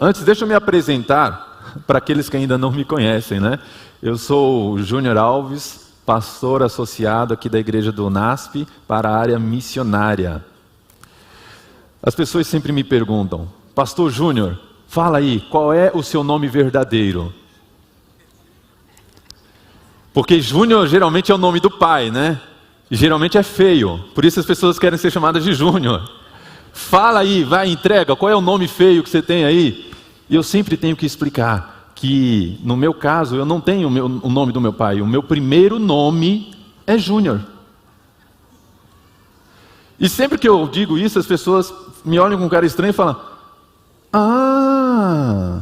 Antes, deixa eu me apresentar para aqueles que ainda não me conhecem, né? Eu sou o Júnior Alves, pastor associado aqui da igreja do NASP para a área missionária. As pessoas sempre me perguntam, Pastor Júnior, fala aí, qual é o seu nome verdadeiro? Porque Júnior geralmente é o nome do pai, né? E geralmente é feio, por isso as pessoas querem ser chamadas de Júnior. Fala aí, vai, entrega, qual é o nome feio que você tem aí? E eu sempre tenho que explicar que, no meu caso, eu não tenho o nome do meu pai. O meu primeiro nome é Júnior. E sempre que eu digo isso, as pessoas me olham com cara estranha e falam, ah,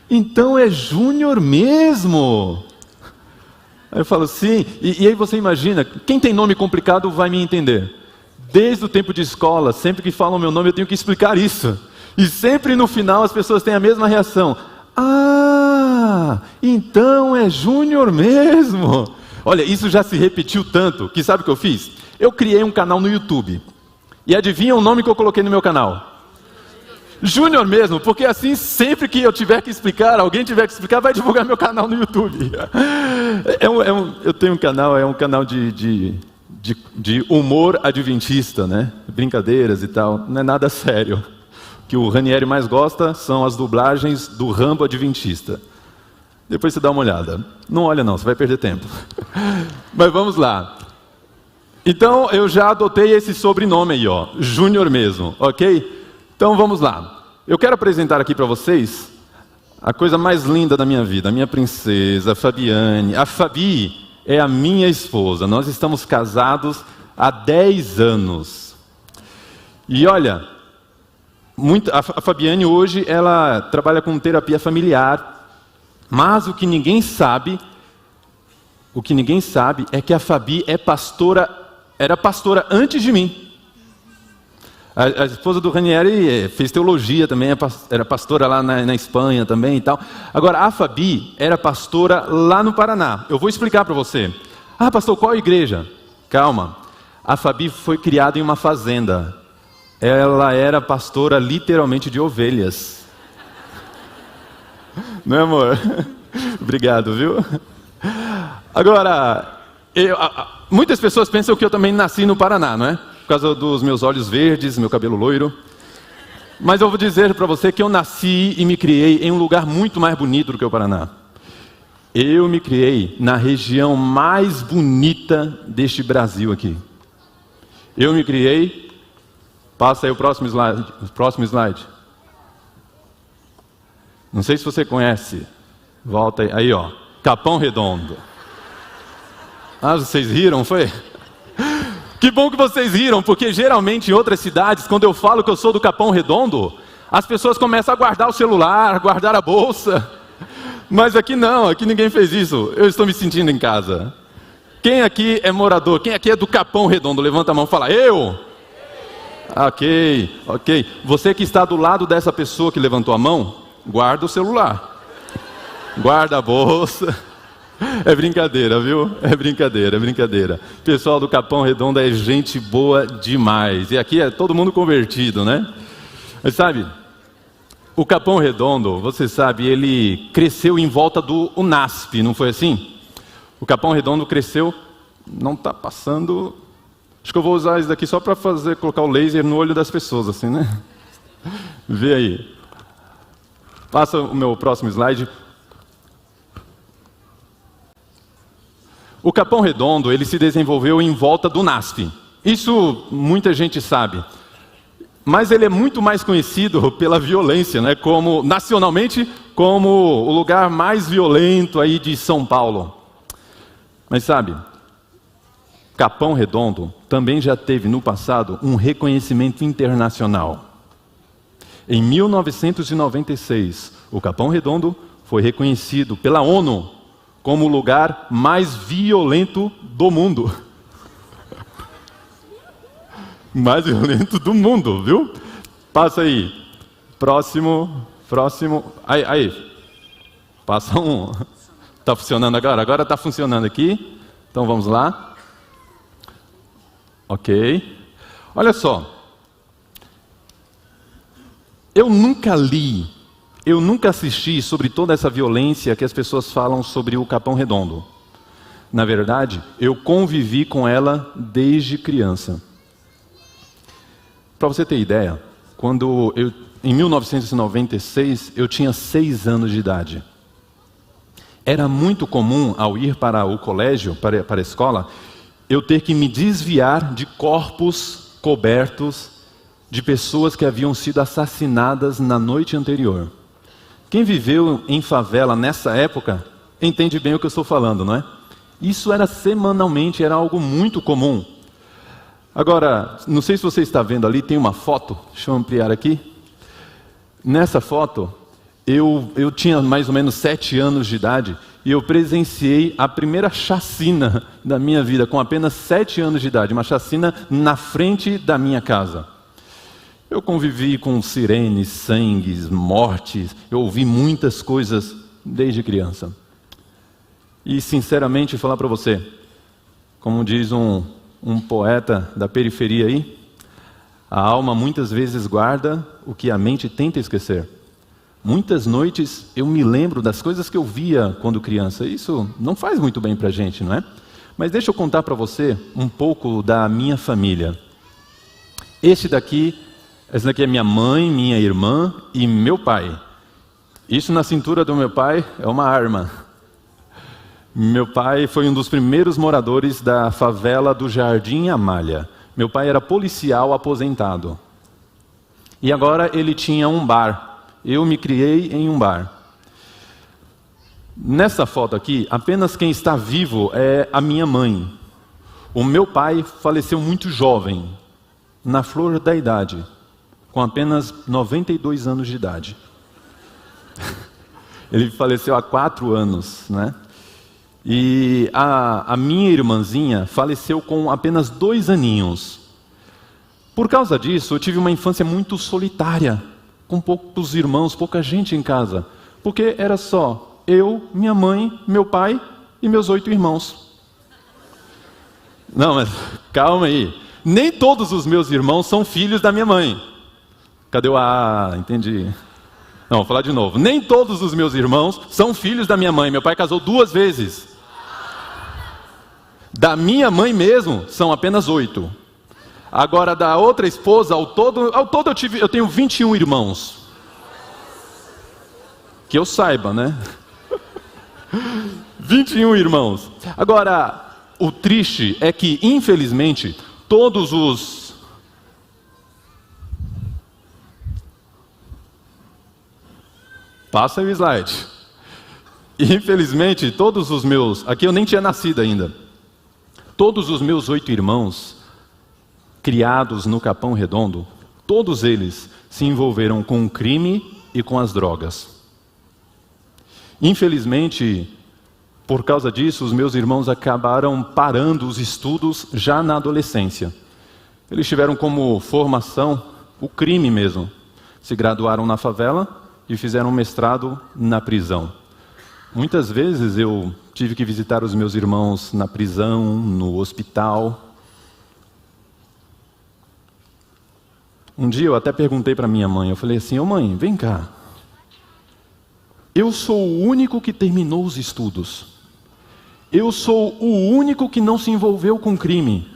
então é Júnior mesmo? Aí eu falo, sim. E aí você imagina, quem tem nome complicado vai me entender. Desde o tempo de escola, sempre que falam meu nome, eu tenho que explicar isso. E sempre no final as pessoas têm a mesma reação. Ah, então é Júnior mesmo. Olha, isso já se repetiu tanto, que sabe o que eu fiz? Eu criei um canal no YouTube. E adivinha o nome que eu coloquei no meu canal? Júnior mesmo, porque assim sempre que eu tiver que explicar, alguém tiver que explicar, vai divulgar meu canal no YouTube. Eu tenho um canal, é um canal de humor adventista, né? Brincadeiras e tal, não é nada sério. O que o Ranieri mais gosta são as dublagens do Rambo adventista. Depois você dá uma olhada. Não olha não, você vai perder tempo. Mas vamos lá. Então eu já adotei esse sobrenome aí, ó, Júnior mesmo, ok? Então vamos lá. Eu quero apresentar aqui para vocês a coisa mais linda da minha vida, a minha princesa, a Fabiane. A Fabi é a minha esposa, nós estamos casados há 10 anos. E olha, a Fabiane hoje, ela trabalha com terapia familiar, mas o que ninguém sabe é que a Fabi era pastora antes de mim. A esposa do Ranieri fez teologia também, era pastora lá na Espanha também e tal. Agora, a Fabi era pastora lá no Paraná. Eu vou explicar para você. Ah, pastor, qual igreja? Calma. A Fabi foi criada em uma fazenda. Ela era pastora literalmente de ovelhas. Não é, amor? Obrigado, viu? Agora, muitas pessoas pensam que eu também nasci no Paraná, não é? Por causa dos meus olhos verdes, meu cabelo loiro. Mas eu vou dizer para você que eu nasci e me criei em um lugar muito mais bonito do que o Paraná. Eu me criei na região mais bonita deste Brasil aqui. Eu me criei... Passa aí o próximo slide. Não sei se você conhece. Volta aí. Aí, ó. Capão Redondo. Ah, vocês riram, foi? Que bom que vocês riram, porque geralmente em outras cidades, quando eu falo que eu sou do Capão Redondo, as pessoas começam a guardar o celular, guardar a bolsa. Mas aqui não, aqui ninguém fez isso. Eu estou me sentindo em casa. Quem aqui é morador? Quem aqui é do Capão Redondo? Levanta a mão e fala, eu! Ok. Você que está do lado dessa pessoa que levantou a mão, guarda o celular. Guarda a bolsa. É brincadeira, viu? É brincadeira. Pessoal do Capão Redondo é gente boa demais. E aqui é todo mundo convertido, né? Mas sabe, o Capão Redondo, você sabe, ele cresceu em volta do NASP, não foi assim? O Capão Redondo cresceu, não está passando... Acho que eu vou usar isso daqui só para colocar o laser no olho das pessoas, assim, né? Vê aí. Passa o meu próximo slide. O Capão Redondo, ele se desenvolveu em volta do NASP. Isso muita gente sabe. Mas ele é muito mais conhecido pela violência, né? Nacionalmente, como o lugar mais violento aí de São Paulo. Mas sabe, Capão Redondo também já teve no passado um reconhecimento internacional. Em 1996, o Capão Redondo foi reconhecido pela ONU como o lugar mais violento do mundo. Mais violento do mundo, viu? Passa aí. Próximo. Aí. Passa um. Está funcionando agora? Agora está funcionando aqui. Então vamos lá. Ok. Olha só. Eu nunca li eu nunca assisti sobre toda essa violência que as pessoas falam sobre o Capão Redondo. Na verdade, eu convivi com ela desde criança. Para você ter ideia, em 1996, eu tinha 6 anos de idade. Era muito comum, ao ir para o colégio, para a escola, eu ter que me desviar de corpos cobertos de pessoas que haviam sido assassinadas na noite anterior. Quem viveu em favela nessa época, entende bem o que eu estou falando, não é? Isso era semanalmente, era algo muito comum. Agora, não sei se você está vendo ali, tem uma foto, deixa eu ampliar aqui. Nessa foto, eu tinha mais ou menos 7 anos de idade e eu presenciei a primeira chacina da minha vida, com apenas 7 anos de idade, uma chacina na frente da minha casa. Eu convivi com sirenes, sangues, mortes, eu ouvi muitas coisas desde criança. E sinceramente falar para você, como diz um poeta da periferia aí, a alma muitas vezes guarda o que a mente tenta esquecer. Muitas noites eu me lembro das coisas que eu via quando criança. Isso não faz muito bem para a gente, não é? Mas deixa eu contar para você um pouco da minha família. Essa daqui é minha mãe, minha irmã e meu pai. Isso na cintura do meu pai é uma arma. Meu pai foi um dos primeiros moradores da favela do Jardim Amália. Meu pai era policial aposentado. E agora ele tinha um bar. Eu me criei em um bar. Nessa foto aqui, apenas quem está vivo é a minha mãe. O meu pai faleceu muito jovem, na flor da idade, com apenas 92 anos de idade. Ele faleceu há 4 anos, né? E a minha irmãzinha faleceu com apenas 2 aninhos. Por causa disso, eu tive uma infância muito solitária, com poucos irmãos, pouca gente em casa. Porque era só eu, minha mãe, meu pai e meus 8 irmãos. Não, mas calma aí. Nem todos os meus irmãos são filhos da minha mãe. Cadê o entendi. Não, vou falar de novo. Nem todos os meus irmãos são filhos da minha mãe. Meu pai casou 2 vezes. Da minha mãe mesmo, são apenas 8. Agora, da outra esposa, ao todo eu tenho 21 irmãos. Que eu saiba, né? 21 irmãos. Agora, o triste é que, infelizmente, todos os... Passa o slide. Infelizmente, todos os meus... Aqui eu nem tinha nascido ainda. Todos os meus 8 irmãos, criados no Capão Redondo, todos eles se envolveram com o crime e com as drogas. Infelizmente, por causa disso, os meus irmãos acabaram parando os estudos já na adolescência. Eles tiveram como formação o crime mesmo. Se graduaram na favela e fizeram um mestrado na prisão. Muitas vezes eu tive que visitar os meus irmãos na prisão, no hospital. Um dia eu até perguntei para minha mãe, eu falei assim, mãe, vem cá. Eu sou o único que terminou os estudos. Eu sou o único que não se envolveu com crime.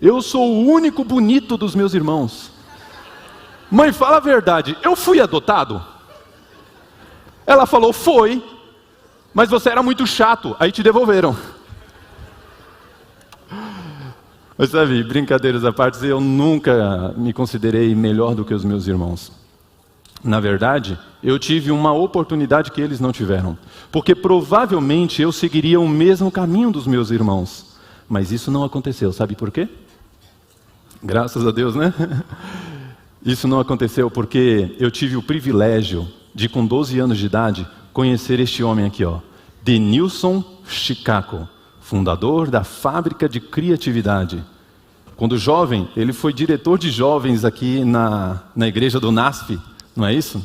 Eu sou o único bonito dos meus irmãos. Mãe, fala a verdade, eu fui adotado? Ela falou, foi, mas você era muito chato, aí te devolveram. Mas sabe, brincadeiras à parte, eu nunca me considerei melhor do que os meus irmãos. Na verdade, eu tive uma oportunidade que eles não tiveram. Porque provavelmente eu seguiria o mesmo caminho dos meus irmãos. Mas isso não aconteceu, sabe por quê? Graças a Deus, né? Isso não aconteceu porque eu tive o privilégio de, com 12 anos de idade, conhecer este homem aqui, Denilson Chicaco, fundador da Fábrica de Criatividade. Quando jovem, ele foi diretor de jovens aqui na igreja do NASP, não é isso?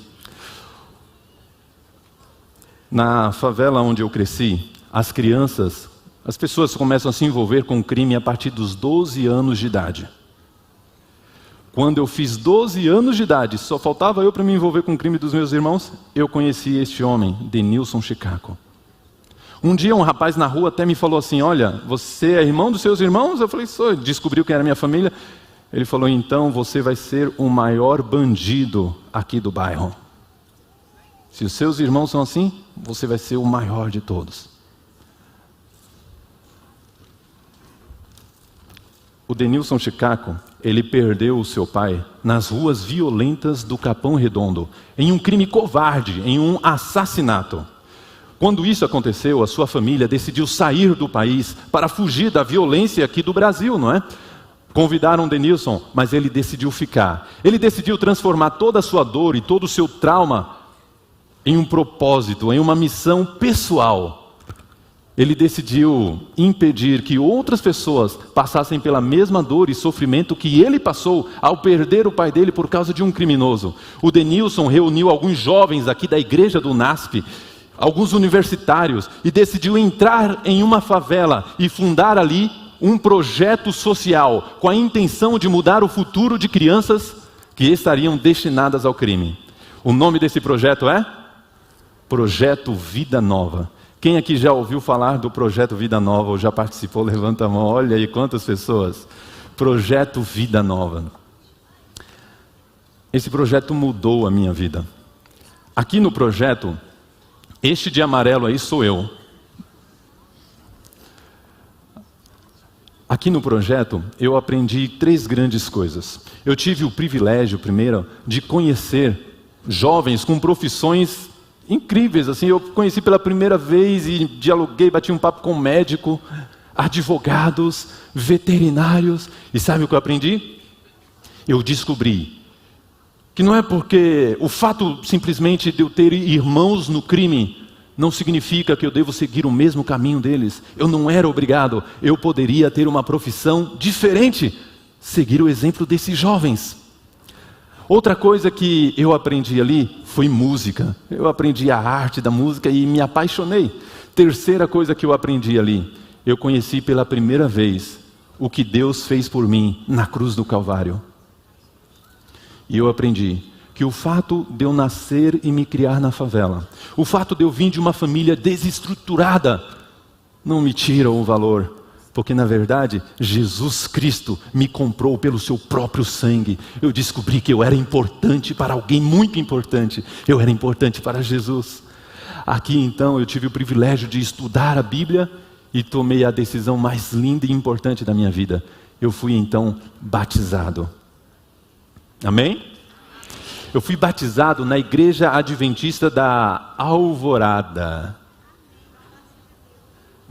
Na favela onde eu cresci, as pessoas começam a se envolver com o crime a partir dos 12 anos de idade. Quando eu fiz 12 anos de idade, só faltava eu para me envolver com o crime dos meus irmãos, eu conheci este homem, Denilson Chicaco. Um dia um rapaz na rua até me falou assim, olha, você é irmão dos seus irmãos? Eu falei, sou. Ele descobriu quem era minha família. Ele falou, então você vai ser o maior bandido aqui do bairro. Se os seus irmãos são assim, você vai ser o maior de todos. O Denilson Chicaco, ele perdeu o seu pai nas ruas violentas do Capão Redondo, em um crime covarde, em um assassinato. Quando isso aconteceu, a sua família decidiu sair do país para fugir da violência aqui do Brasil, não é? Convidaram Denilson, mas ele decidiu ficar. Ele decidiu transformar toda a sua dor e todo o seu trauma em um propósito, em uma missão pessoal. Ele decidiu impedir que outras pessoas passassem pela mesma dor e sofrimento que ele passou ao perder o pai dele por causa de um criminoso. O Denilson reuniu alguns jovens aqui da igreja do NASP, alguns universitários, e decidiu entrar em uma favela e fundar ali um projeto social com a intenção de mudar o futuro de crianças que estariam destinadas ao crime. O nome desse projeto é Projeto Vida Nova. Quem aqui já ouviu falar do Projeto Vida Nova ou já participou? Levanta a mão, olha aí quantas pessoas. Projeto Vida Nova. Esse projeto mudou a minha vida. Aqui no projeto, este de amarelo aí sou eu. Aqui no projeto, eu aprendi 3 grandes coisas. Eu tive o privilégio, primeiro, de conhecer jovens com profissões incríveis, assim, eu conheci pela primeira vez e dialoguei, bati um papo com médico, advogados, veterinários. E sabe o que eu aprendi? Eu descobri que não é porque o fato simplesmente de eu ter irmãos no crime não significa que eu devo seguir o mesmo caminho deles. Eu não era obrigado, eu poderia ter uma profissão diferente, seguir o exemplo desses jovens. Outra coisa que eu aprendi ali foi música. Eu aprendi a arte da música e me apaixonei. Terceira coisa que eu aprendi ali, eu conheci pela primeira vez o que Deus fez por mim na cruz do Calvário. E eu aprendi que o fato de eu nascer e me criar na favela, o fato de eu vir de uma família desestruturada, não me tira o valor. Porque na verdade, Jesus Cristo me comprou pelo seu próprio sangue. Eu descobri que eu era importante para alguém muito importante. Eu era importante para Jesus. Aqui então eu tive o privilégio de estudar a Bíblia e tomei a decisão mais linda e importante da minha vida. Eu fui então batizado. Amém? Eu fui batizado na Igreja Adventista da Alvorada.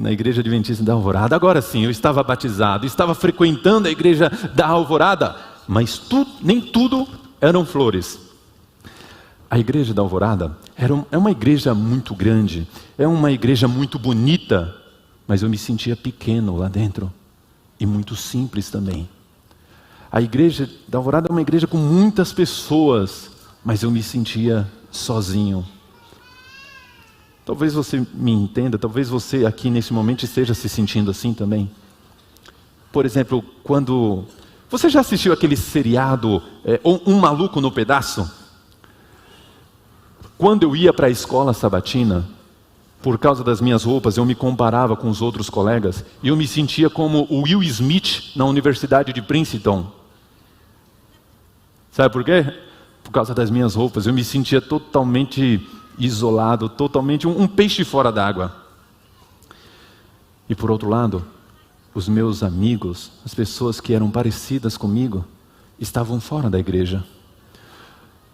Na Igreja Adventista da Alvorada. Agora sim, eu estava batizado, estava frequentando a Igreja da Alvorada, mas nem tudo eram flores. A Igreja da Alvorada é uma igreja muito grande, é uma igreja muito bonita, mas eu me sentia pequeno lá dentro e muito simples também. A Igreja da Alvorada é uma igreja com muitas pessoas, mas eu me sentia sozinho. Talvez você me entenda, talvez você aqui nesse momento esteja se sentindo assim também. Por exemplo, quando... Você já assistiu aquele seriado, Um Maluco no Pedaço? Quando eu ia para a escola sabatina, por causa das minhas roupas, eu me comparava com os outros colegas, e eu me sentia como o Will Smith na Universidade de Princeton. Sabe por quê? Por causa das minhas roupas, eu me sentia totalmente isolado, totalmente um peixe fora d'água. E por outro lado, os meus amigos, as pessoas que eram parecidas comigo, estavam fora da igreja.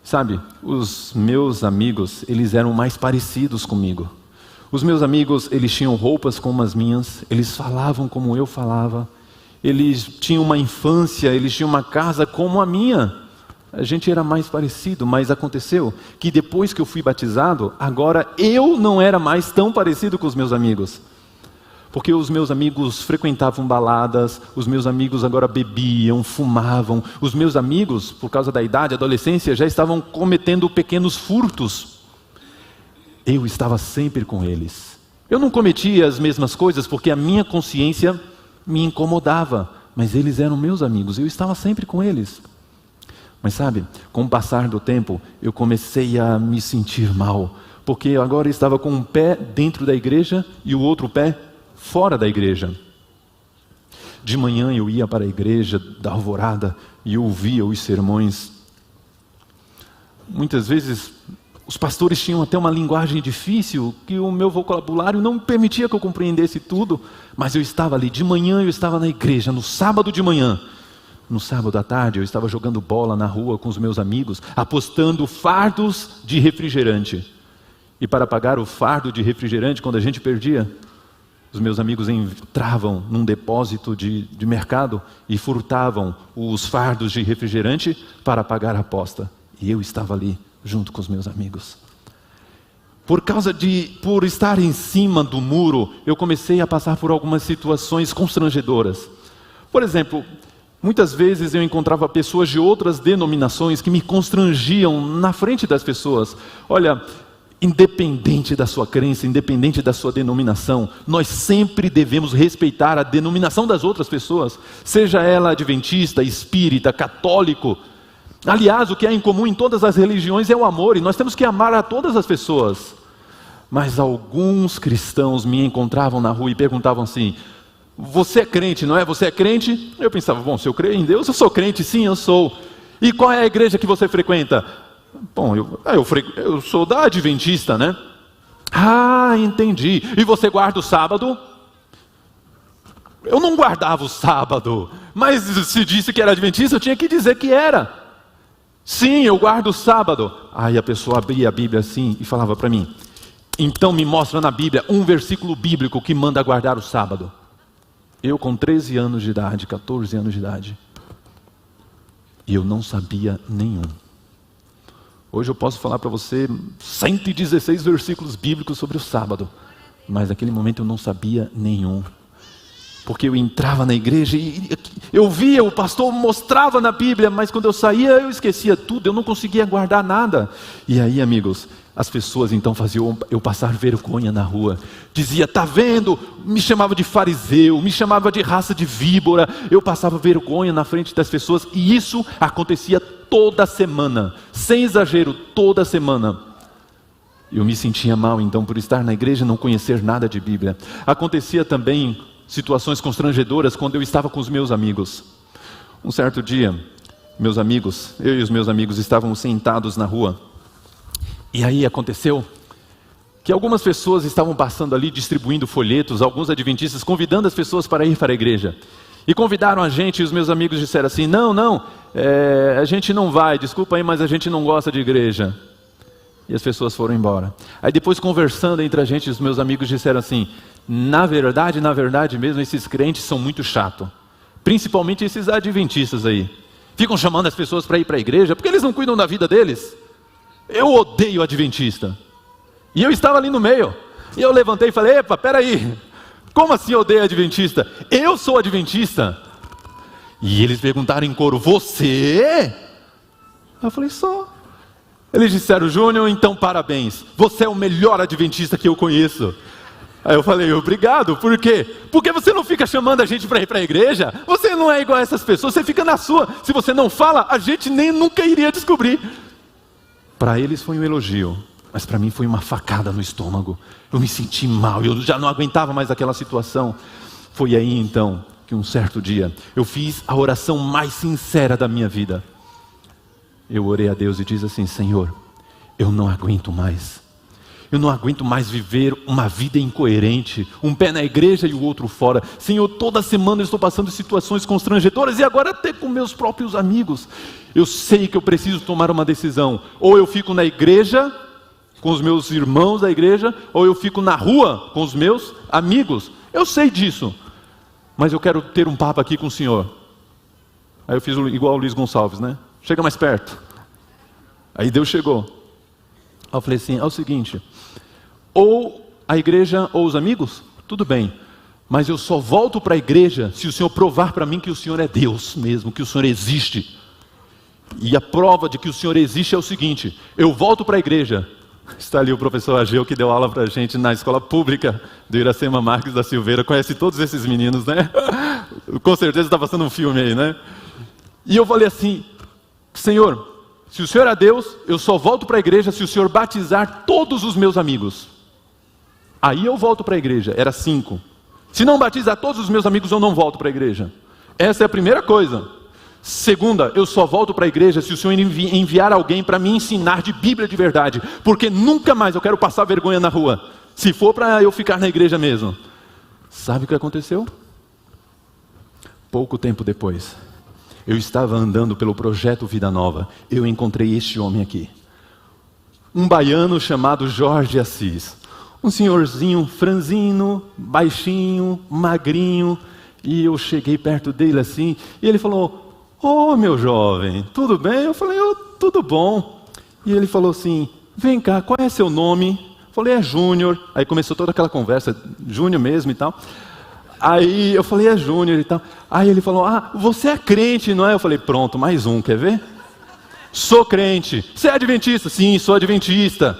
Sabe, os meus amigos, eles eram mais parecidos comigo. Os meus amigos, eles tinham roupas como as minhas, eles falavam como eu falava, eles tinham uma infância, eles tinham uma casa como a minha. A gente era mais parecido, mas aconteceu que depois que eu fui batizado, agora eu não era mais tão parecido com os meus amigos. Porque os meus amigos frequentavam baladas, os meus amigos agora bebiam, fumavam. Os meus amigos, por causa da idade, adolescência, já estavam cometendo pequenos furtos. Eu estava sempre com eles. Eu não cometia as mesmas coisas porque a minha consciência me incomodava, mas eles eram meus amigos, eu estava sempre com eles. Mas sabe, com o passar do tempo, eu comecei a me sentir mal, porque eu agora estava com um pé dentro da igreja e o outro pé fora da igreja. De manhã eu ia para a igreja da Alvorada e ouvia os sermões. Muitas vezes os pastores tinham até uma linguagem difícil, que o meu vocabulário não permitia que eu compreendesse tudo, mas eu estava ali, de manhã eu estava na igreja, no sábado de manhã. No sábado à tarde eu estava jogando bola na rua com os meus amigos, apostando fardos de refrigerante. E para pagar o fardo de refrigerante, quando a gente perdia, os meus amigos entravam num depósito de mercado e furtavam os fardos de refrigerante para pagar a aposta. E eu estava ali, junto com os meus amigos. Por estar em cima do muro, eu comecei a passar por algumas situações constrangedoras. Por exemplo, muitas vezes eu encontrava pessoas de outras denominações que me constrangiam na frente das pessoas. Olha, independente da sua crença, independente da sua denominação, nós sempre devemos respeitar a denominação das outras pessoas, seja ela adventista, espírita, católico. Aliás, o que há em comum em todas as religiões é o amor, e nós temos que amar a todas as pessoas. Mas alguns cristãos me encontravam na rua e perguntavam assim: você é crente, não é? Você é crente? Eu pensava, bom, se eu creio em Deus, eu sou crente, sim, eu sou. E qual é a igreja que você frequenta? Bom, eu sou da Adventista, né? Ah, entendi. E você guarda o sábado? Eu não guardava o sábado, mas se disse que era Adventista, eu tinha que dizer que era. Sim, eu guardo o sábado. Aí a pessoa abria a Bíblia assim e falava para mim: então me mostra na Bíblia um versículo bíblico que manda guardar o sábado. Eu com 13 anos de idade, 14 anos de idade, e eu não sabia nenhum. Hoje eu posso falar para você 116 versículos bíblicos sobre o sábado, mas naquele momento eu não sabia nenhum. Porque eu entrava na igreja e eu via, o pastor mostrava na Bíblia, mas quando eu saía eu esquecia tudo, eu não conseguia guardar nada. E aí, amigos, as pessoas então faziam eu passar vergonha na rua. Dizia, tá vendo? Me chamava de fariseu, me chamava de raça de víbora. Eu passava vergonha na frente das pessoas e isso acontecia toda semana, sem exagero, toda semana. Eu me sentia mal então por estar na igreja e não conhecer nada de Bíblia. Acontecia também situações constrangedoras quando eu estava com os meus amigos. Um certo dia, eu e os meus amigos estávamos sentados na rua. E aí aconteceu que algumas pessoas estavam passando ali distribuindo folhetos, alguns adventistas convidando as pessoas para ir para a igreja. E convidaram a gente e os meus amigos disseram assim, não, a gente não vai, desculpa aí, mas a gente não gosta de igreja. E as pessoas foram embora. Aí depois conversando entre a gente, os meus amigos disseram assim, na verdade mesmo, esses crentes são muito chatos. Principalmente esses adventistas aí. Ficam chamando as pessoas para ir para a igreja, porque eles não cuidam da vida deles. Eu odeio adventista. E eu estava ali no meio. E eu levantei e falei, epa, peraí. Como assim eu odeio adventista? Eu sou adventista. E eles perguntaram em coro, você? Eu falei, sou. Eles disseram, Júnior, então parabéns. Você é o melhor adventista que eu conheço. Aí eu falei, obrigado, por quê? Porque você não fica chamando a gente para ir para a igreja? Você não é igual a essas pessoas, você fica na sua. Se você não fala, a gente nem nunca iria descobrir. Para eles foi um elogio, mas para mim foi uma facada no estômago. Eu me senti mal, eu já não aguentava mais aquela situação. Foi aí então que um certo dia eu fiz a oração mais sincera da minha vida. Eu orei a Deus e disse assim, Senhor, eu não aguento mais. Eu não aguento mais viver uma vida incoerente, um pé na igreja e o outro fora. Senhor, toda semana eu estou passando situações constrangedoras e agora até com meus próprios amigos. Eu sei que eu preciso tomar uma decisão. Ou eu fico na igreja, com os meus irmãos da igreja, ou eu fico na rua com os meus amigos. Eu sei disso, mas eu quero ter um papo aqui com o Senhor. Aí eu fiz igual o Luiz Gonçalves, né? Chega mais perto. Aí Deus chegou. Aí eu falei assim, é o seguinte, ou a igreja ou os amigos, tudo bem, mas eu só volto para a igreja se o Senhor provar para mim que o Senhor é Deus mesmo, que o Senhor existe. E a prova de que o Senhor existe é o seguinte, eu volto para a igreja. Está ali o professor Ageu que deu aula para a gente na escola pública do Iracema Marques da Silveira, conhece todos esses meninos, né? Com certeza está passando um filme aí, né? E eu falei assim, Senhor, se o Senhor é Deus, eu só volto para a igreja se o Senhor batizar todos os meus amigos. Aí eu volto para a igreja. Era 5. Se não batizar todos os meus amigos, eu não volto para a igreja. Essa é a primeira coisa. Segunda, eu só volto para a igreja se o Senhor enviar alguém para me ensinar de Bíblia de verdade. Porque nunca mais eu quero passar vergonha na rua. Se for para eu ficar na igreja mesmo. Sabe o que aconteceu? Pouco tempo depois, eu estava andando pelo projeto Vida Nova. Eu encontrei este homem aqui. Um baiano chamado Jorge Assis. Um senhorzinho franzino, baixinho, magrinho. E eu cheguei perto dele assim. E ele falou: "Ô, meu jovem, tudo bem?" Eu falei: "Tudo bom." E ele falou assim: "Vem cá, qual é seu nome?" Eu falei: "É Júnior." Aí começou toda aquela conversa, Júnior mesmo e tal. Aí eu falei: "É Júnior e tal." Aí ele falou: "Ah, você é crente, não é?" Eu falei: "Pronto, mais um, quer ver?" "Sou crente." "Você é adventista?" "Sim, sou adventista."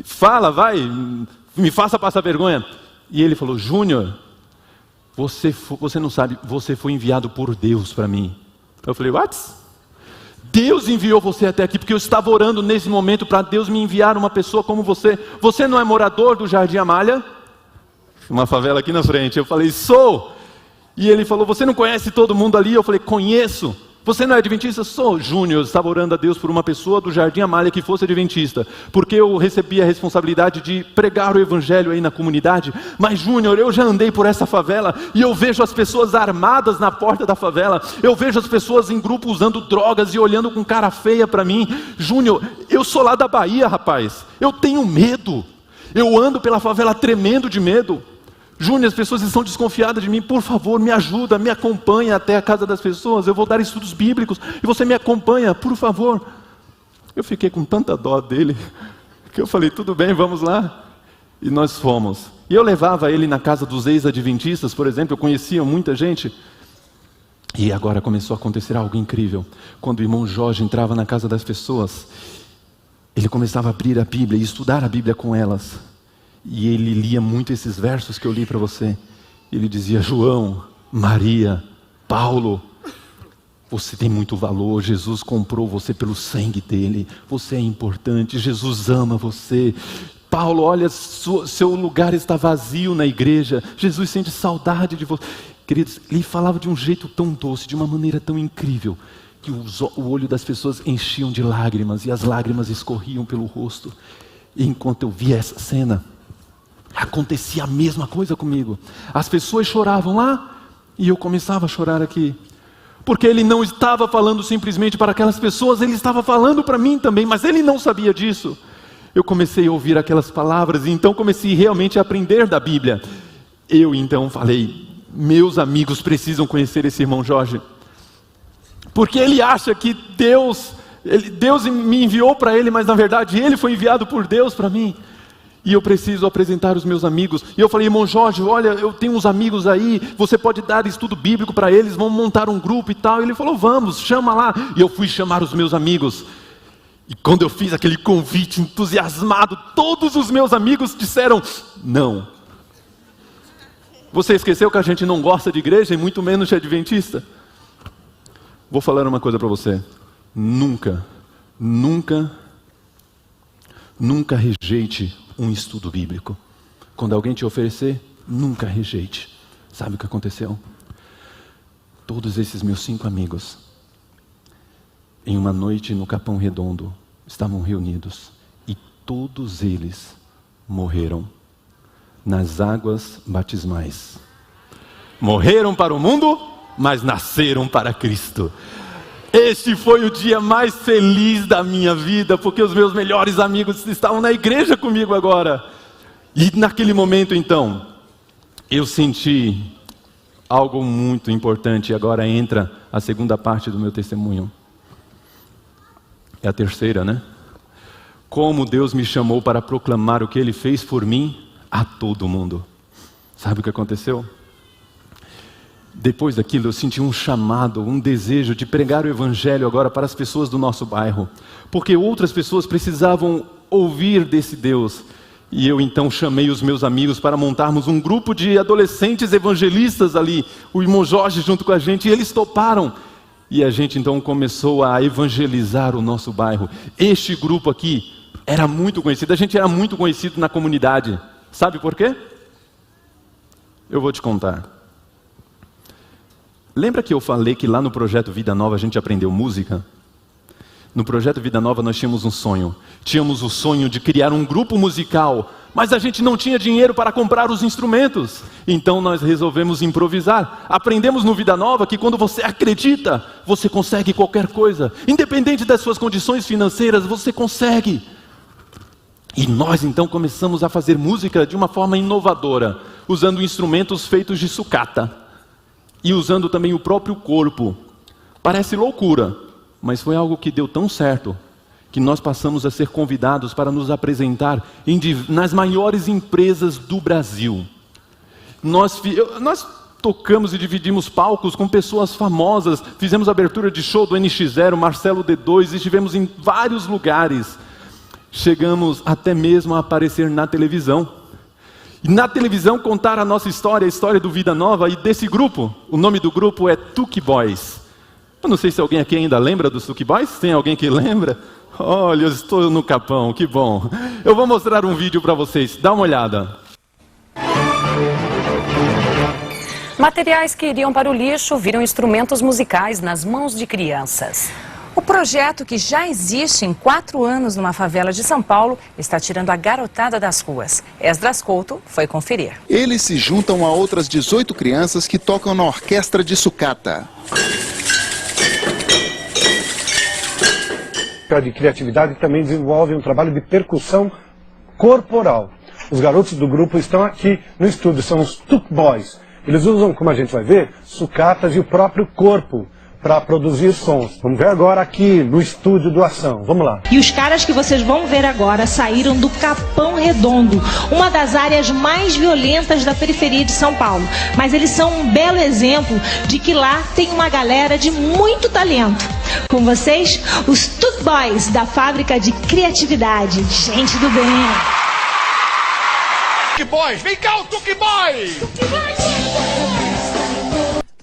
"Fala, vai, me faça passar vergonha." E ele falou: "Júnior, você não sabe, você foi enviado por Deus para mim." Eu falei: "What?" "Deus enviou você até aqui, porque eu estava orando nesse momento para Deus me enviar uma pessoa como você. Você não é morador do Jardim Amália?" Uma favela aqui na frente. Eu falei: "Sou." E ele falou: "Você não conhece todo mundo ali?" Eu falei: "Conheço." "Você não é adventista?" "Sou." "Júnior, eu estava orando a Deus por uma pessoa do Jardim Amália que fosse adventista, porque eu recebi a responsabilidade de pregar o evangelho aí na comunidade. Mas Júnior, eu já andei por essa favela e eu vejo as pessoas armadas na porta da favela. Eu vejo as pessoas em grupo usando drogas e olhando com cara feia para mim. Júnior, eu sou lá da Bahia, rapaz. Eu tenho medo. Eu ando pela favela tremendo de medo. Júnior, as pessoas estão desconfiadas de mim. Por favor, me ajuda, me acompanha até a casa das pessoas. Eu vou dar estudos bíblicos e você me acompanha, por favor." Eu fiquei com tanta dó dele que eu falei: "Tudo bem, vamos lá." E nós fomos. E eu levava ele na casa dos ex-adventistas, por exemplo. Eu conhecia muita gente. E agora começou a acontecer algo incrível. Quando o irmão Jorge entrava na casa das pessoas, ele começava a abrir a Bíblia e estudar a Bíblia com elas. E ele lia muito esses versos que eu li para você. Ele dizia: "João, Maria, Paulo, você tem muito valor. Jesus comprou você pelo sangue dele. Você é importante. Jesus ama você. Paulo, olha, seu lugar está vazio na igreja. Jesus sente saudade de você." Queridos, ele falava de um jeito tão doce, de uma maneira tão incrível, que o olho das pessoas enchiam de lágrimas e as lágrimas escorriam pelo rosto. E enquanto eu via essa cena, acontecia a mesma coisa comigo. As pessoas choravam lá e eu começava a chorar aqui. Porque ele não estava falando simplesmente para aquelas pessoas, ele estava falando para mim também, mas ele não sabia disso. Eu comecei a ouvir aquelas palavras e então comecei realmente a aprender da Bíblia. Eu então falei: "Meus amigos precisam conhecer esse irmão Jorge. Porque ele acha que Deus me enviou para ele, mas na verdade ele foi enviado por Deus para mim. E eu preciso apresentar os meus amigos." E eu falei: "Irmão Jorge, olha, eu tenho uns amigos aí, você pode dar estudo bíblico para eles, vamos montar um grupo e tal." E ele falou: "Vamos, chama lá." E eu fui chamar os meus amigos. E quando eu fiz aquele convite entusiasmado, todos os meus amigos disseram: "Não." Você esqueceu que a gente não gosta de igreja e muito menos de adventista? Vou falar uma coisa para você. Nunca rejeite um estudo bíblico. Quando alguém te oferecer, nunca rejeite. Sabe o que aconteceu? Todos esses meus 5 amigos, em uma noite no Capão Redondo, estavam reunidos e todos eles morreram nas águas batismais. Morreram para o mundo, mas nasceram para Cristo. Este foi o dia mais feliz da minha vida, porque os meus melhores amigos estavam na igreja comigo agora. E naquele momento então, eu senti algo muito importante. E agora entra a segunda parte do meu testemunho. É a terceira, né? Como Deus me chamou para proclamar o que Ele fez por mim a todo mundo. Sabe o que aconteceu? Depois daquilo eu senti um chamado, um desejo de pregar o evangelho agora para as pessoas do nosso bairro, porque outras pessoas precisavam ouvir desse Deus. E eu então chamei os meus amigos para montarmos um grupo de adolescentes evangelistas ali, o irmão Jorge junto com a gente, e eles toparam. E a gente então começou a evangelizar o nosso bairro. Este grupo aqui era muito conhecido, a gente era muito conhecido na comunidade. Sabe por quê? Eu vou te contar. Lembra que eu falei que lá no Projeto Vida Nova a gente aprendeu música? No Projeto Vida Nova nós tínhamos um sonho. Tínhamos o sonho de criar um grupo musical, mas a gente não tinha dinheiro para comprar os instrumentos. Então nós resolvemos improvisar. Aprendemos no Vida Nova que quando você acredita, você consegue qualquer coisa. Independente das suas condições financeiras, você consegue. E nós então começamos a fazer música de uma forma inovadora, usando instrumentos feitos de sucata. E usando também o próprio corpo. Parece loucura, mas foi algo que deu tão certo, que nós passamos a ser convidados para nos apresentar nas maiores empresas do Brasil. Nós tocamos e dividimos palcos com pessoas famosas, fizemos abertura de show do NX0, Marcelo D2, estivemos em vários lugares. Chegamos até mesmo a aparecer na televisão. E na televisão contar a nossa história, a história do Vida Nova e desse grupo. O nome do grupo é Tuque Boys. Eu não sei se alguém aqui ainda lembra dos Tuque Boys. Tem alguém que lembra? Olha, eu estou no Capão, que bom. Eu vou mostrar um vídeo para vocês, dá uma olhada. Materiais que iriam para o lixo viram instrumentos musicais nas mãos de crianças. O projeto, que já existe em 4 anos numa favela de São Paulo, está tirando a garotada das ruas. Esdras Couto foi conferir. Eles se juntam a outras 18 crianças que tocam na orquestra de sucata. De criatividade também desenvolve um trabalho de percussão corporal. Os garotos do grupo estão aqui no estúdio, são os Tuque Boys. Eles usam, como a gente vai ver, sucatas e o próprio corpo para produzir sons. Vamos ver agora aqui no estúdio do Ação. Vamos lá. E os caras que vocês vão ver agora saíram do Capão Redondo, uma das áreas mais violentas da periferia de São Paulo. Mas eles são um belo exemplo de que lá tem uma galera de muito talento. Com vocês, os Tuque Boys, da Fábrica de Criatividade. Gente do bem. Tuque Boys, vem cá o Tuque Boys!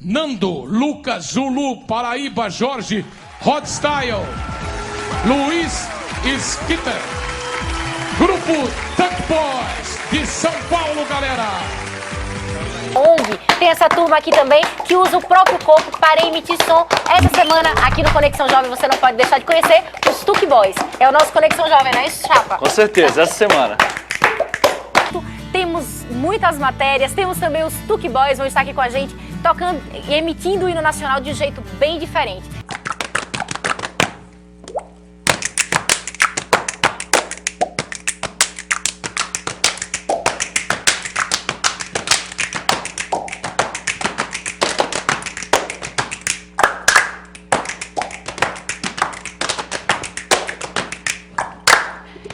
Nando, Lucas, Zulu, Paraíba, Jorge, Rod Style, Luiz Skitter, Grupo Tuque Boys de São Paulo, galera. ONG, tem essa turma aqui também que usa o próprio corpo para emitir som. Essa semana aqui no Conexão Jovem você não pode deixar de conhecer os Tuque Boys. É o nosso Conexão Jovem, não é isso, Chapa? Com certeza, essa semana. Temos muitas matérias, temos também os Tuque Boys, vão estar aqui com a gente, tocando e emitindo o hino nacional de um jeito bem diferente.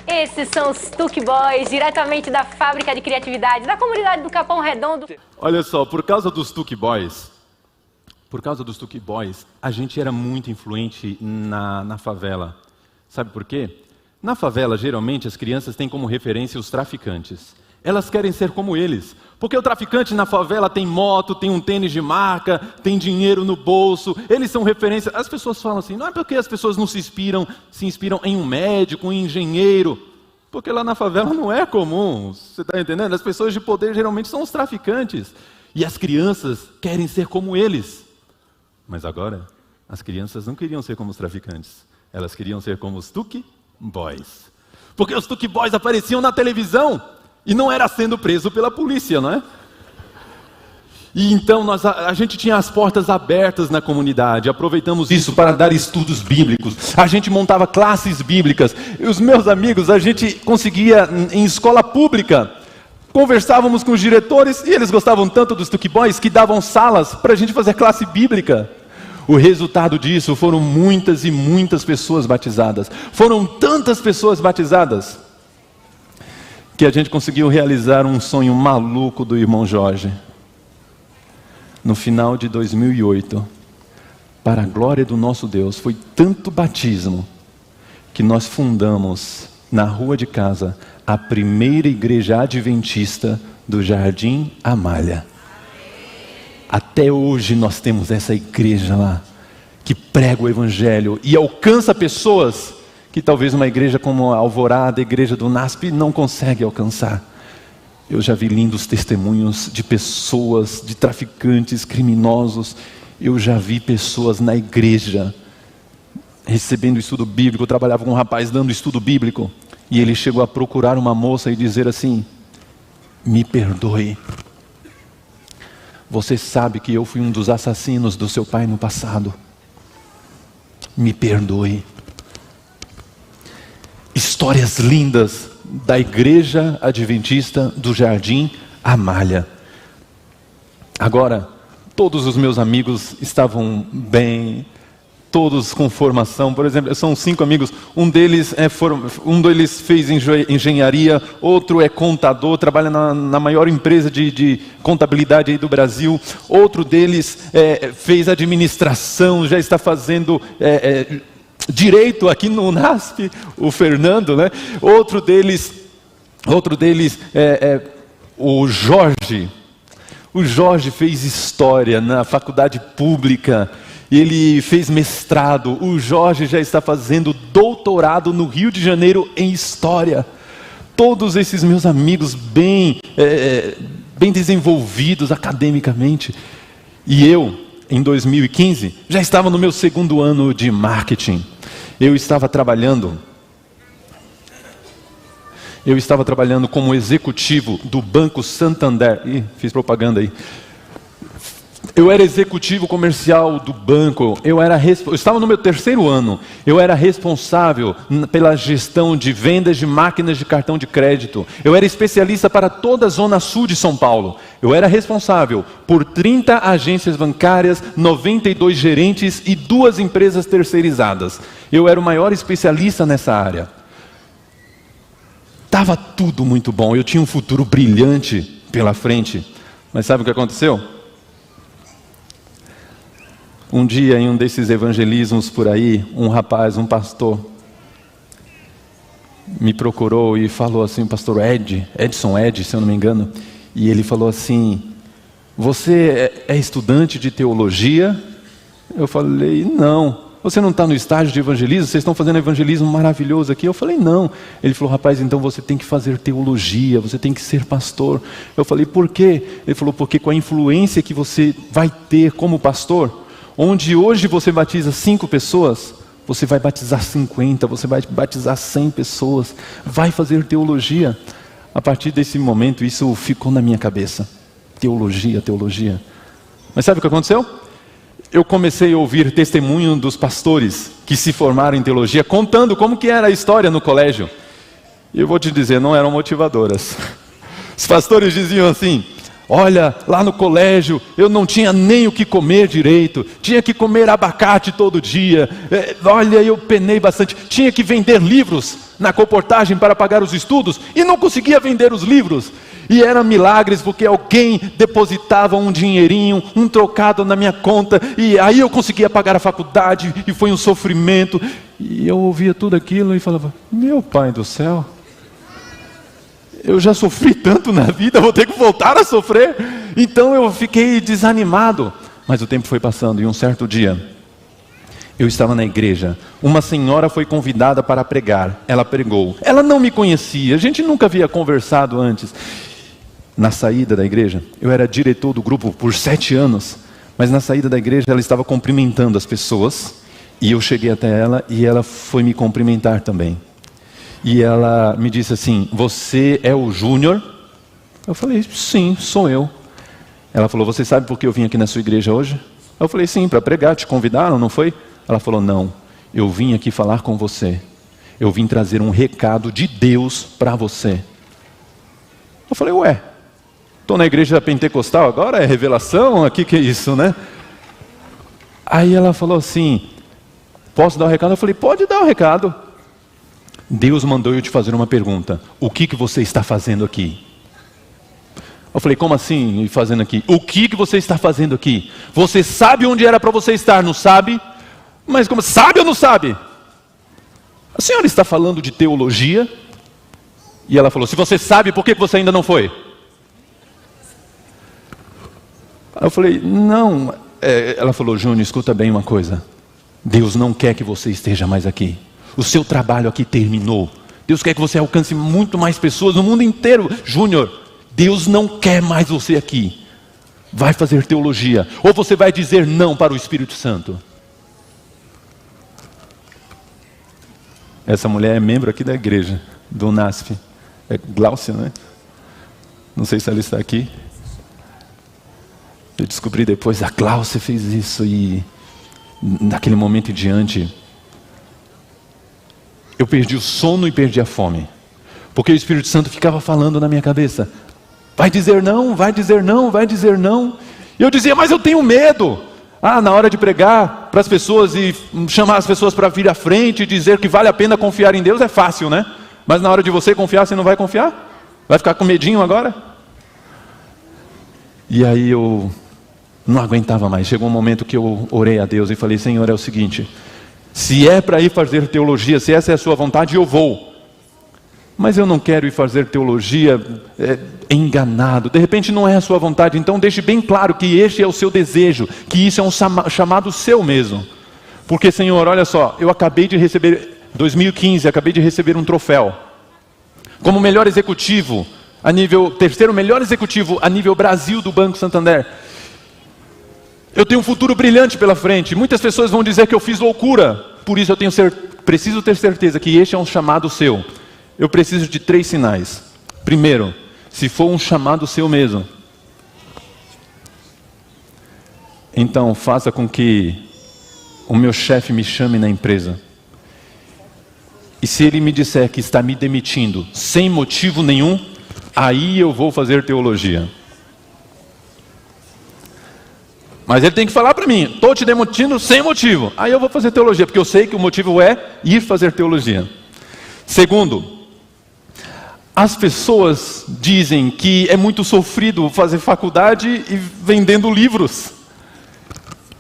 Esses são os Tuque Boys, diretamente da Fábrica de Criatividade, da comunidade do Capão Redondo. Olha só, por causa dos Tuque Boys, a gente era muito influente na favela. Sabe por quê? Na favela, geralmente, as crianças têm como referência os traficantes. Elas querem ser como eles. Porque o traficante na favela tem moto, tem um tênis de marca, tem dinheiro no bolso. Eles são referência. As pessoas falam assim, não é porque as pessoas não se inspiram em um médico, um engenheiro. Porque lá na favela não é comum. Você está entendendo? As pessoas de poder geralmente são os traficantes. E as crianças querem ser como eles. Mas agora, as crianças não queriam ser como os traficantes. Elas queriam ser como os Tuque Boys. Porque os Tuque Boys apareciam na televisão. E não era sendo preso pela polícia, não é? E então a gente tinha as portas abertas na comunidade, aproveitamos isso para dar estudos bíblicos, a gente montava classes bíblicas, e os meus amigos, a gente conseguia em escola pública, conversávamos com os diretores, e eles gostavam tanto dos Tuque Boys que davam salas para a gente fazer classe bíblica. O resultado disso foram muitas e muitas pessoas batizadas, foram tantas pessoas batizadas, que a gente conseguiu realizar um sonho maluco do irmão Jorge. No final de 2008, para a glória do nosso Deus, foi tanto batismo, que nós fundamos, na rua de casa, a primeira igreja adventista do Jardim Amália. Até hoje nós temos essa igreja lá, que prega o Evangelho e alcança pessoas que talvez uma igreja como a Alvorada, a igreja do NASP, não consegue alcançar. Eu já vi lindos testemunhos de pessoas, de traficantes, criminosos. Eu já vi pessoas na igreja recebendo estudo bíblico. Eu trabalhava com um rapaz dando estudo bíblico e ele chegou a procurar uma moça e dizer assim: me perdoe, você sabe que eu fui um dos assassinos do seu pai no passado, me perdoe. Histórias lindas da Igreja Adventista do Jardim Amália. Agora, todos os meus amigos estavam bem, todos com formação. Por exemplo, são 5 amigos, um deles fez engenharia, outro é contador, trabalha na maior empresa de contabilidade aí do Brasil, outro deles fez administração, já está fazendo direito aqui no NASP, o Fernando, né? Outro deles o Jorge. O Jorge fez história na faculdade pública, ele fez mestrado. O Jorge já está fazendo doutorado no Rio de Janeiro em história. Todos esses meus amigos bem desenvolvidos academicamente. E eu, em 2015, já estava no meu 2º ano de marketing. Eu estava trabalhando como executivo do Banco Santander. Fiz propaganda aí. Eu era executivo comercial do banco. Eu estava no meu 3º ano. Eu era responsável pela gestão de vendas de máquinas de cartão de crédito. Eu era especialista para toda a zona sul de São Paulo. Eu era responsável por 30 agências bancárias, 92 gerentes e 2 empresas terceirizadas. Eu era o maior especialista nessa área. Estava tudo muito bom. Eu tinha um futuro brilhante pela frente. Mas sabe o que aconteceu? Um dia, em um desses evangelismos por aí, um rapaz, um pastor, me procurou e falou assim, o pastor Edson, se eu não me engano, e ele falou assim: você é estudante de teologia? Eu falei: não. Você não está no estágio de evangelismo? Vocês estão fazendo evangelismo maravilhoso aqui? Eu falei: não. Ele falou: rapaz, então você tem que fazer teologia, você tem que ser pastor. Eu falei: por quê? Ele falou: porque com a influência que você vai ter como pastor, onde hoje você batiza 5 pessoas, você vai batizar 50, você vai batizar 100 pessoas, vai fazer teologia. A partir desse momento, isso ficou na minha cabeça. Teologia, teologia. Mas sabe o que aconteceu? Eu comecei a ouvir testemunho dos pastores que se formaram em teologia, contando como que era a história no colégio. E eu vou te dizer, não eram motivadoras. Os pastores diziam assim: olha, lá no colégio eu não tinha nem o que comer direito, tinha que comer abacate todo dia, olha, eu penei bastante, tinha que vender livros na comportagem para pagar os estudos e não conseguia vender os livros. E eram milagres porque alguém depositava um dinheirinho, um trocado na minha conta, e aí eu conseguia pagar a faculdade, e foi um sofrimento. E eu ouvia tudo aquilo e falava: meu pai do céu, eu já sofri tanto na vida, vou ter que voltar a sofrer. Então eu fiquei desanimado. Mas o tempo foi passando e um certo dia, eu estava na igreja, uma senhora foi convidada para pregar, ela pregou. Ela não me conhecia, a gente nunca havia conversado antes. Na saída da igreja, eu era diretor do grupo por 7 anos, mas na saída da igreja ela estava cumprimentando as pessoas, e eu cheguei até ela e ela foi me cumprimentar também. E ela me disse assim: você é o Júnior? Eu falei: sim, sou eu. Ela falou: você sabe por que eu vim aqui na sua igreja hoje? Eu falei: sim, para pregar, te convidaram, não foi? Ela falou: não, eu vim aqui falar com você. Eu vim trazer um recado de Deus para você. Eu falei: ué, estou na igreja pentecostal agora, é revelação? Aqui que é isso, né? Aí ela falou assim: posso dar o recado? Eu falei: pode dar o recado. Deus mandou eu te fazer uma pergunta: o que você está fazendo aqui? Eu falei: como assim fazendo aqui? O que você está fazendo aqui? Você sabe onde era para você estar, não sabe? Mas como sabe ou não sabe? A senhora está falando de teologia? E ela falou: se você sabe, por que você ainda não foi? Eu falei: não. Ela falou: Júnior, escuta bem uma coisa. Deus não quer que você esteja mais aqui. O seu trabalho aqui terminou. Deus quer que você alcance muito mais pessoas no mundo inteiro. Júnior, Deus não quer mais você aqui. Vai fazer teologia. Ou você vai dizer não para o Espírito Santo. Essa mulher é membro aqui da igreja, do NASF. É Glaucia, né? Não sei se ela está aqui. Eu descobri depois, a Glaucia fez isso e naquele momento em diante, eu perdi o sono e perdi a fome. Porque o Espírito Santo ficava falando na minha cabeça, vai dizer não, vai dizer não, vai dizer não. E eu dizia, mas eu tenho medo. Na hora de pregar para as pessoas e chamar as pessoas para vir à frente e dizer que vale a pena confiar em Deus é fácil, né? Mas na hora de você confiar, você não vai confiar? Vai ficar com medinho agora? E aí eu não aguentava mais. Chegou um momento que eu orei a Deus e falei, Senhor, é o seguinte, se é para ir fazer teologia, se essa é a sua vontade, eu vou. Mas eu não quero ir fazer teologia enganado. De repente não é a sua vontade. Então deixe bem claro que este é o seu desejo. Que isso é um chamado seu mesmo. Porque, Senhor, olha só. Eu acabei de receber, 2015, acabei de receber um troféu. Como melhor executivo, terceiro melhor executivo a nível Brasil do Banco Santander. Eu tenho um futuro brilhante pela frente. Muitas pessoas vão dizer que eu fiz loucura. Por isso eu preciso ter certeza que este é um chamado seu. Eu preciso de 3 sinais. Primeiro, se for um chamado seu mesmo, então faça com que o meu chefe me chame na empresa. E se ele me disser que está me demitindo sem motivo nenhum, aí eu vou fazer teologia. Mas ele tem que falar para mim, estou te demitindo sem motivo. Aí eu vou fazer teologia, porque eu sei que o motivo é ir fazer teologia. Segundo, as pessoas dizem que é muito sofrido fazer faculdade e vendendo livros.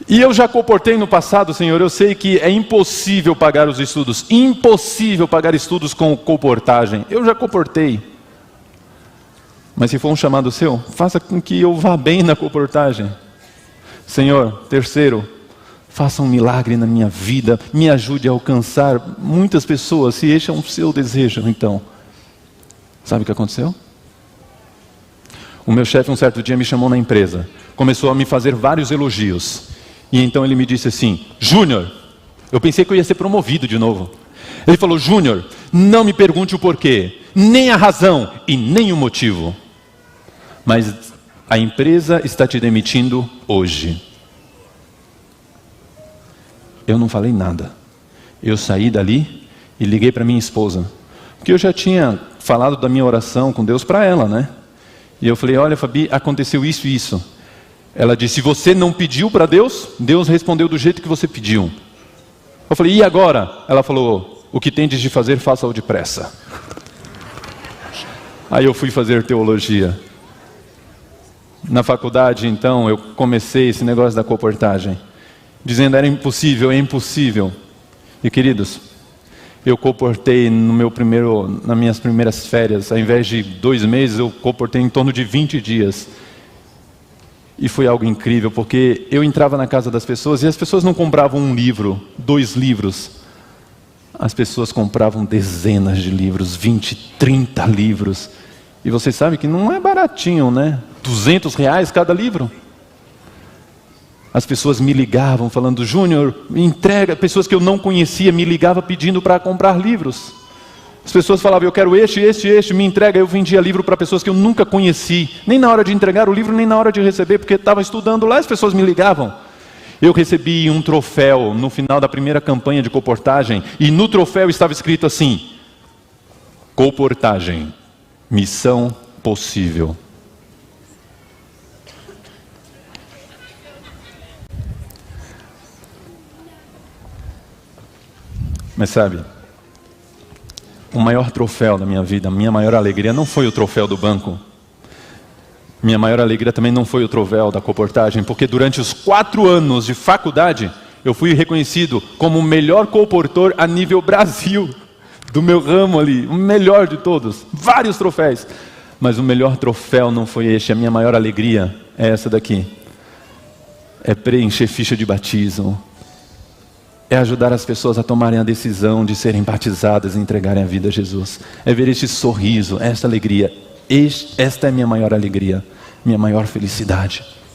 E eu já comportei no passado, Senhor, eu sei que é impossível pagar os estudos. Impossível pagar estudos com comportagem. Eu já comportei. Mas se for um chamado seu, faça com que eu vá bem na comportagem. Senhor, terceiro, faça um milagre na minha vida. Me ajude a alcançar muitas pessoas, se este é um seu desejo, então. Sabe o que aconteceu? O meu chefe um certo dia me chamou na empresa. Começou a me fazer vários elogios. E então ele me disse assim, Júnior, eu pensei que eu ia ser promovido de novo. Ele falou, Júnior, não me pergunte o porquê, nem a razão e nem o motivo. Mas a empresa está te demitindo hoje. Eu não falei nada. Eu saí dali e liguei para minha esposa. Porque eu já tinha falado da minha oração com Deus para ela, né? E eu falei, olha Fabi, aconteceu isso e isso. Ela disse, você não pediu para Deus? Deus respondeu do jeito que você pediu. Eu falei, e agora? Ela falou, o que tendes de fazer, faça-o depressa. Aí eu fui fazer teologia. Na faculdade, então, eu comecei esse negócio da comportagem. Dizendo, era impossível, é impossível. E queridos, eu comportei nas minhas primeiras férias, ao invés de 2 meses, eu comportei em torno de 20 dias. E foi algo incrível, porque eu entrava na casa das pessoas e as pessoas não compravam 1 livro, 2 livros. As pessoas compravam dezenas de livros, 20, 30 livros. E você sabe que não é baratinho, né? R$200 cada livro. As pessoas me ligavam falando, Júnior, me entrega. Pessoas que eu não conhecia me ligavam pedindo para comprar livros. As pessoas falavam, eu quero este, me entrega. Eu vendia livro para pessoas que eu nunca conheci. Nem na hora de entregar o livro, nem na hora de receber, porque estava estudando lá, as pessoas me ligavam. Eu recebi um troféu no final da primeira campanha de comportagem. E no troféu estava escrito assim, comportagem, missão possível. Mas sabe, o maior troféu da minha vida, a minha maior alegria não foi o troféu do banco. Minha maior alegria também não foi o troféu da comportagem, porque durante os 4 anos de faculdade, eu fui reconhecido como o melhor comportor a nível Brasil, do meu ramo ali, o melhor de todos, vários troféus. Mas o melhor troféu não foi este, a minha maior alegria é essa daqui. É preencher ficha de batismo. é ajudar as pessoas a tomarem a decisão de serem batizadas e entregarem a vida a Jesus. É ver este sorriso, esta alegria. Esta é minha maior alegria, minha maior felicidade.